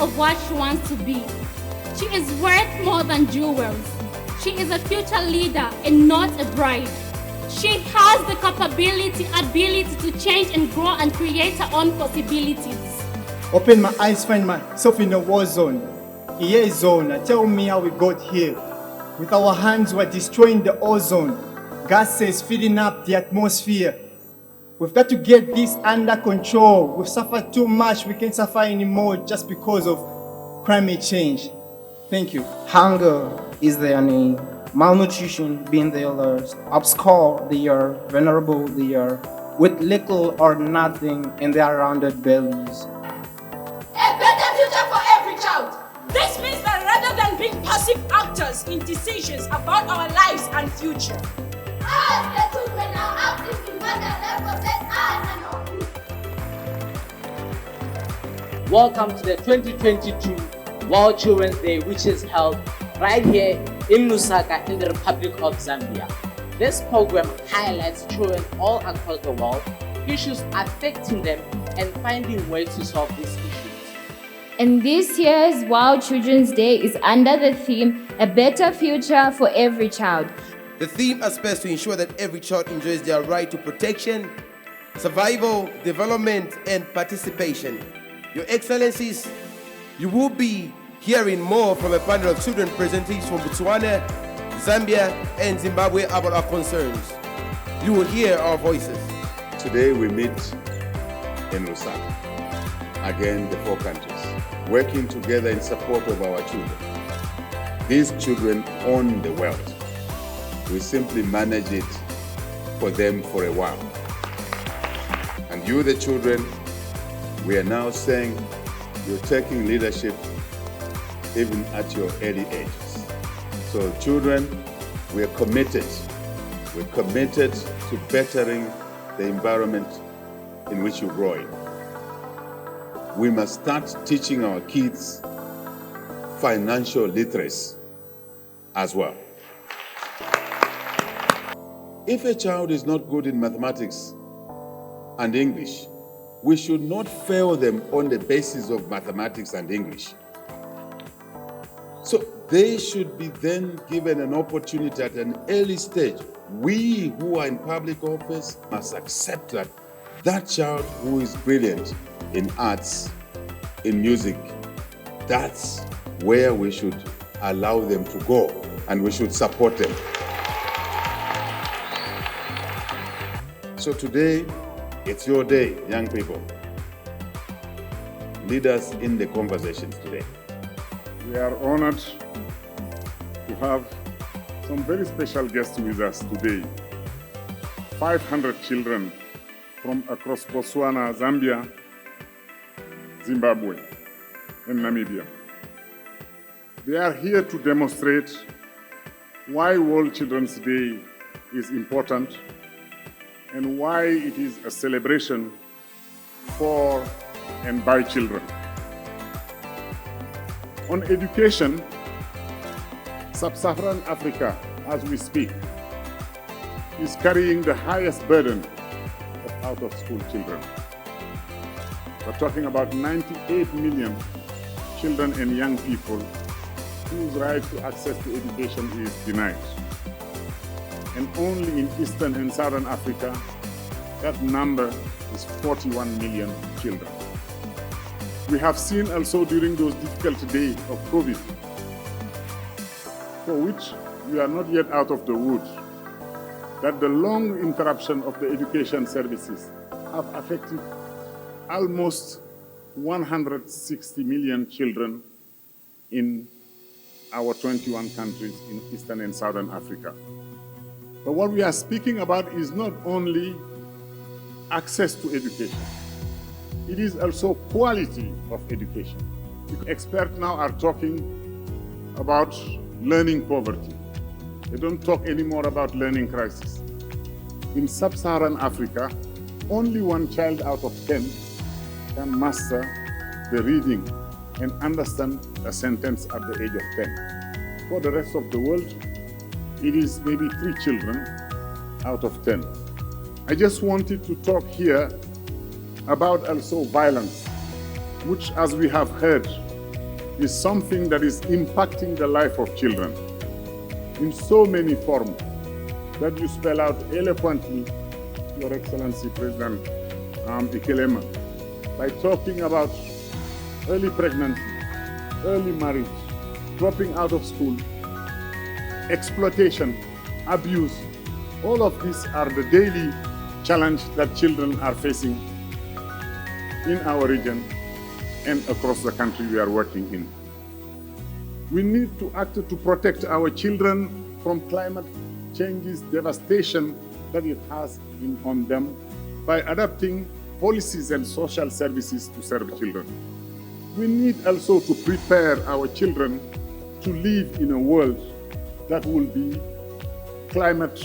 of what she wants to be. She is worth more than jewels. She is a future leader and not a bride. She has the ability to change and grow and create her own possibilities. Open my eyes, find myself in a war zone, a year zone. Tell me how we got here. With our hands, we're destroying the ozone. Gases filling up the atmosphere. We've got to get this under control. We've suffered too much. We can't suffer anymore just because of climate change. Thank you. Hunger is their name. Malnutrition being their lust. Obscure they are, venerable they are, with little or nothing in their rounded bellies. A better future for every child. This means that rather than being passive actors in decisions about our lives and future, as the children are active in matters that concern us and our future. Welcome to the 2022 World Children's Day, which is held right here in Lusaka in the Republic of Zambia. This program highlights children all across the world, issues affecting them, and finding ways to solve these issues. And this year's World Children's Day is under the theme, A Better Future for Every Child. The theme aspires to ensure that every child enjoys their right to protection, survival, development, and participation. Your Excellencies, you will be hearing more from a panel of children representatives from Botswana, Zambia, and Zimbabwe about our concerns. You will hear our voices. Today we meet in Lusaka, again the four countries, working together in support of our children. These children own the world. We simply manage it for them for a while. And you, the children, we are now saying you're taking leadership even at your early ages. So children, we are committed. We're committed to bettering the environment in which you grow in. We must start teaching our kids financial literacy as well. If a child is not good in mathematics and English, we should not fail them on the basis of mathematics and English. So they should be then given an opportunity at an early stage. We who are in public office must accept that that child who is brilliant in arts, in music, that's where we should allow them to go, and we should support them. So today, it's your day, young people. Lead us in the conversations today. We are honored to have some very special guests with us today. 500 children from across Botswana, Zambia, Zimbabwe, and Namibia. They are here to demonstrate why World Children's Day is important and why it is a celebration for and by children. On education, Sub-Saharan Africa, as we speak, is carrying the highest burden of out-of-school children. We're talking about 98 million children and young people whose right to access to education is denied. And only in Eastern and Southern Africa, that number is 41 million children. We have seen also during those difficult days of COVID, for which we are not yet out of the woods, that the long interruption of the education services have affected almost 160 million children in our 21 countries in Eastern and Southern Africa. But what we are speaking about is not only access to education, it is also quality of education. Experts now are talking about learning poverty. They don't talk anymore about learning crisis. In Sub-Saharan Africa, only one child out of 10 can master the reading and understand a sentence at the age of 10. For the rest of the world, it is maybe 3 children out of 10. I just wanted to talk here about also violence, which, as we have heard, is something that is impacting the life of children in so many forms that you spell out eloquently, Your Excellency President Ikelema, by talking about early pregnancy, early marriage, dropping out of school, exploitation, abuse. All of these are the daily challenge that children are facing in our region and across the country we are working in. We need to act to protect our children from climate change's devastation that it has on them by adapting policies and social services to serve children. We need also to prepare our children to live in a world that will be climate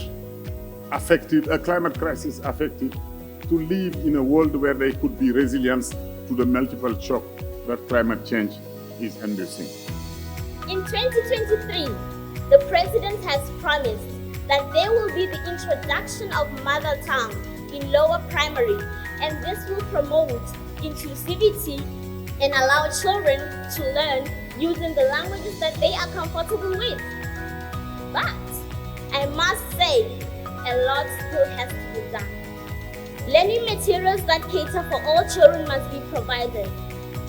crisis affected, to live in a world where they could be resilient to the multiple shock that climate change is inducing. In 2023, the President has promised that there will be the introduction of mother tongue in lower primary, and this will promote inclusivity and allow children to learn using the languages that they are comfortable with. But I must say, a lot still has to be done. Learning materials that cater for all children must be provided.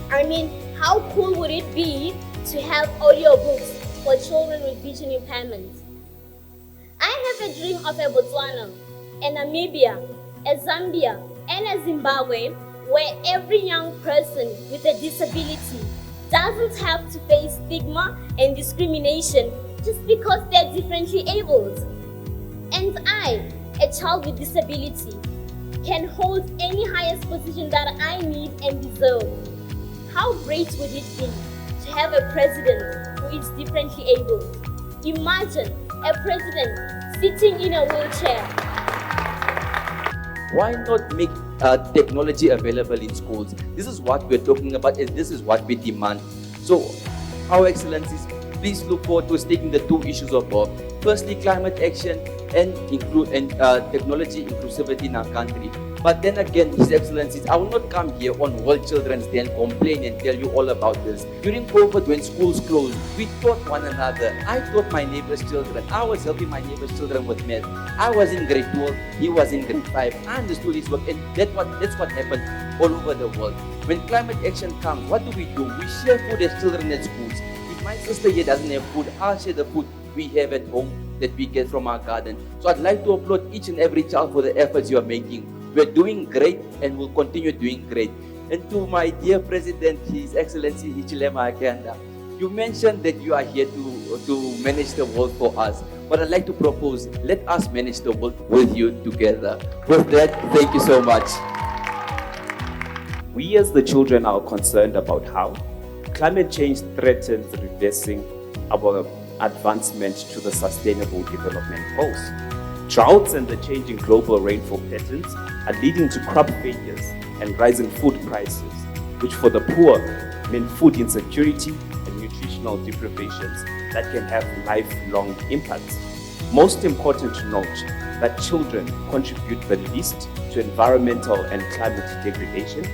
I mean, how cool would it be to have audiobooks for children with vision impairment? I have a dream of a Botswana, a Namibia, a Zambia, and a Zimbabwe where every young person with a disability doesn't have to face stigma and discrimination just because they're differently abled. And I, a child with disability, can hold any highest position that I need and deserve. How great would it be to have a president who is differently abled? Imagine a president sitting in a wheelchair. Why not make technology available in schools? This is what we're talking about, and this is what we demand. So, Our Excellencies, please look forward to taking the two issues of both. Firstly, climate action and technology inclusivity in our country. But then again, His Excellencies, I will not come here on World Children's Day and complain and tell you all about this. During COVID, when schools closed, we taught one another. I taught my neighbor's children. I was helping my neighbor's children with math. I was in grade 12, he was in grade 5. I understood his work, and that's what happened all over the world. When climate action comes, what do? We share food as children at schools. If my sister here doesn't have food, I'll share the food we have at home that we get from our garden. So I'd like to applaud each and every child for the efforts you are making. We're doing great and will continue doing great. And to my dear President, His Excellency Hichilema Akanda, you mentioned that you are here to manage the world for us. But I'd like to propose, let us manage the world with you together. With that, thank you so much. We as the children are concerned about how climate change threatens reversing our advancement to the Sustainable Development Goals. Droughts and the changing global rainfall patterns are leading to crop failures and rising food prices, which for the poor mean food insecurity and nutritional deprivations that can have lifelong impacts. Most important to note that children contribute the least to environmental and climate degradation,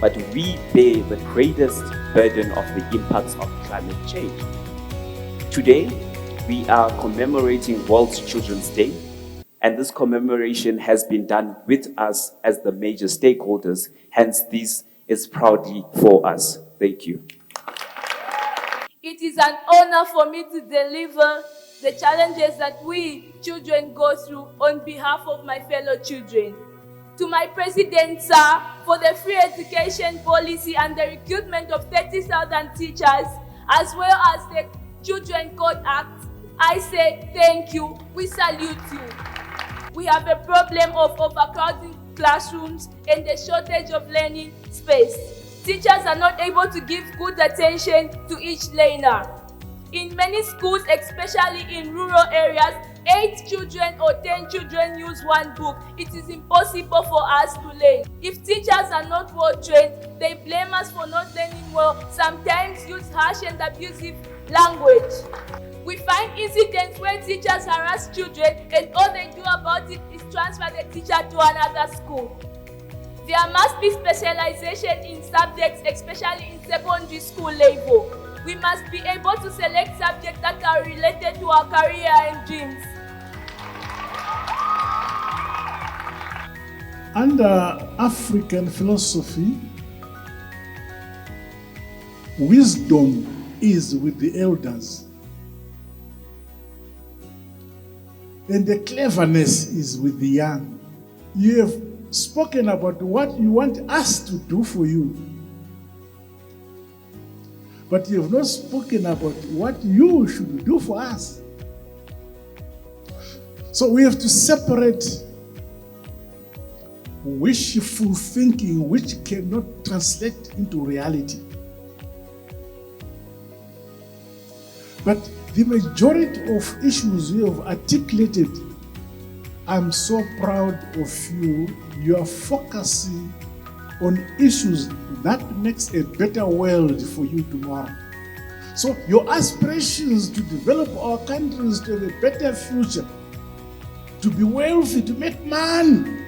but we bear the greatest burden of the impacts of climate change. Today, we are commemorating World Children's Day, and this commemoration has been done with us as the major stakeholders. Hence, this is proudly for us. Thank you. It is an honor for me to deliver the challenges that we children go through on behalf of my fellow children. To my President, sir, for the free education policy and the recruitment of 30,000 teachers, as well as the Children Code Act, I say thank you. We salute you. We have a problem of overcrowding classrooms and the shortage of learning space. Teachers are not able to give good attention to each learner. In many schools, especially in rural areas, 8 children or 10 children use one book. It is impossible for us to learn. If teachers are not well trained, they blame us for not learning well, sometimes use harsh and abusive language. We find incidents where teachers harass children and all they do about it is transfer the teacher to another school. There must be specialization in subjects, especially in secondary school level. We must be able to select subjects that are related to our career and dreams. Under African philosophy, wisdom is with the elders, and the cleverness is with the young. You have spoken about what you want us to do for you, but you have not spoken about what you should do for us. So we have to separate wishful thinking, which cannot translate into reality. But the majority of issues you have articulated, I'm so proud of you. You are focusing on issues that makes a better world for you tomorrow. So your aspirations to develop our countries to have a better future, to be wealthy, to make money,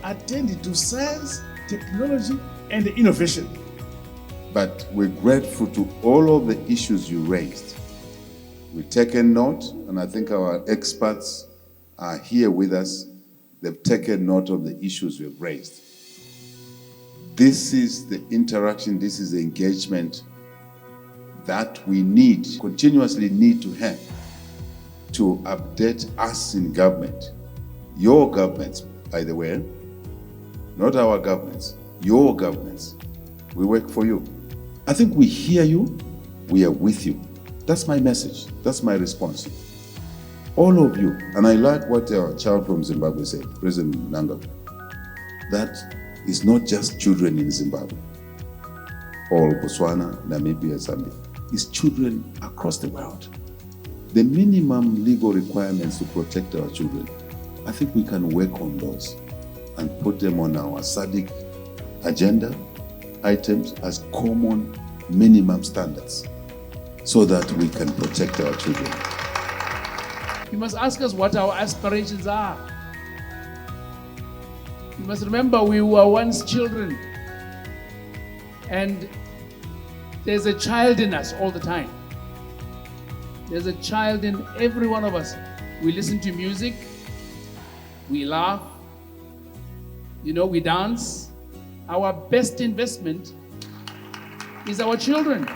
attend to science, technology, and innovation. But we're grateful to all of the issues you raised. We've taken note, and I think our experts are here with us. They've taken note of the issues we've raised. This is the interaction, this is the engagement that we continuously need to have to update us in government. Your governments, by the way, not our governments, your governments. We work for you. I think we hear you, we are with you. That's my message, that's my response. All of you, and I like what our child from Zimbabwe said, President Nangabu, that is not just children in Zimbabwe, or Botswana, Namibia, Zambia. It's children across the world. The minimum legal requirements to protect our children, I think we can work on those and put them on our SADC agenda items as common minimum standards so that we can protect our children. You must ask us what our aspirations are. You must remember we were once children, and there's a child in us all the time. There's a child in every one of us. We listen to music, we laugh, we dance. Our best investment is our children.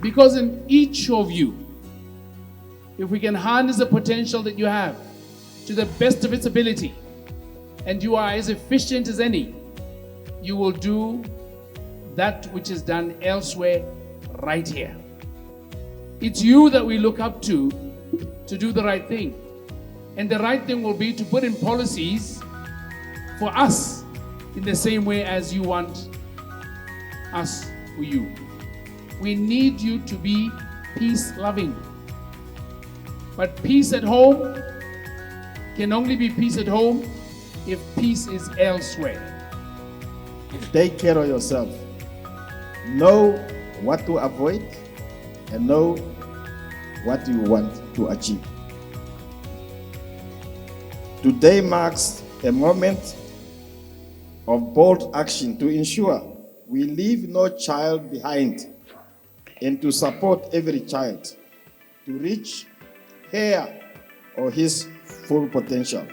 Because in each of you, if we can harness the potential that you have to the best of its ability, and you are as efficient as any, you will do that which is done elsewhere right here. It's you that we look up to do the right thing. And the right thing will be to put in policies for us in the same way as you want us for you. We need you to be peace-loving. But peace at home can only be peace at home if peace is elsewhere. Take care of yourself. Know what to avoid and know what you want to achieve. Today marks a moment of bold action to ensure we leave no child behind and to support every child to reach her or his full potential.